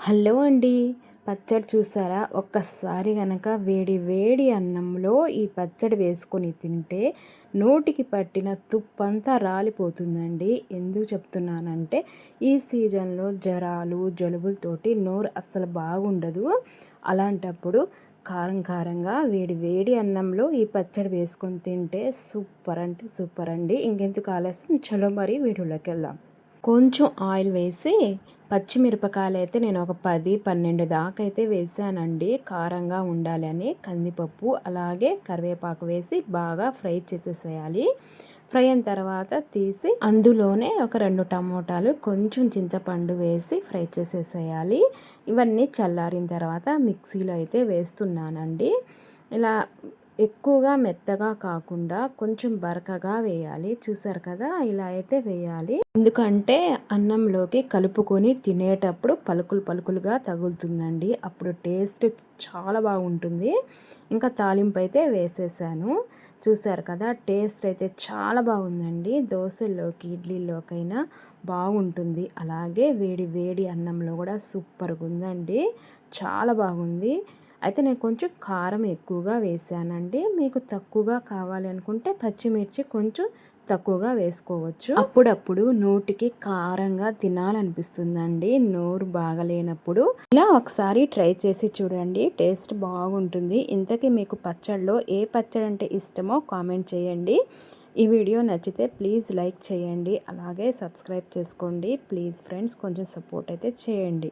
Hello అండి. పచ్చడి చూసారా? ఒక్కసారి గనక వేడి వేడి అన్నంలో ఈ పచ్చడి వేసుకొని తింటే నోటికి పట్టిన తుప్పంతా రాలిపోతుందండి. ఎందుకు చెప్తున్నానంటే ఈ సీజన్‌లో జరాలు, జలుబులతోటి నోరు అస్సలు బాగుండదు. అలాంటప్పుడు కారం కారంగా వేడి వేడి అన్నంలో ఈ పచ్చడి వేసుకొని తింటే సూపర్ అంటే సూపర్ అండి. ఇంకెందుకు ఆలస్యం, చలో మరి వీడియోలోకెళ్దాం. కొంచెం ఆయిల్ వేసి పచ్చిమిరపకాయలైతే నేను ఒక 10, 12 దాకా అయితే వేసానండి. కారంగా ఉండాలి అని కందిపప్పు అలాగే కరివేపాకు వేసి బాగా ఫ్రై చేసేసేయాలి. ఫ్రై అయిన తర్వాత తీసి అందులోనే ఒక 2 టమోటాలు కొంచెం చింతపండు వేసి ఫ్రై చేసేసేయాలి. ఇవన్నీ చల్లారిన తర్వాత మిక్సీలో అయితే వేస్తున్నానండి. ఇలా ఎక్కువగా మెత్తగా కాకుండా కొంచెం బరకగా వేయాలి. చూసారు కదా, ఇలా అయితే వేయాలి. ఎందుకంటే అన్నంలోకి కలుపుకొని తినేటప్పుడు పలుకులు పలుకులుగా తగులుతుందండి. అప్పుడు టేస్ట్ చాలా బాగుంటుంది. ఇంకా తాలింపు అయితే వేసేసాను. చూసారు కదా, టేస్ట్ అయితే చాలా బాగుందండి. దోశల్లోకి ఇడ్లీలోకైనా బాగుంటుంది. అలాగే వేడి వేడి అన్నంలో కూడా సూపర్గా ఉందండి. చాలా బాగుంది. అయితే నేను కొంచెం కారం ఎక్కువగా వేసానండి. మీకు తక్కువగా కావాలి అనుకుంటే పచ్చిమిర్చి కొంచెం తక్కువగా వేసుకోవచ్చు. అప్పుడప్పుడు నోటికి కారంగా తినాలనిపిస్తుందండి, నోరు బాగలేనప్పుడు. ఇలా ఒకసారి ట్రై చేసి చూడండి, టేస్ట్ బాగుంటుంది. ఇంతకీ మీకు పచ్చడిలో ఏ పచ్చడి అంటే ఇష్టమో కామెంట్ చేయండి. ఈ వీడియో నచ్చితే ప్లీజ్ లైక్ చేయండి, అలాగే సబ్స్క్రైబ్ చేసుకోండి. ప్లీజ్ ఫ్రెండ్స్, కొంచెం సపోర్ట్ అయితే చేయండి.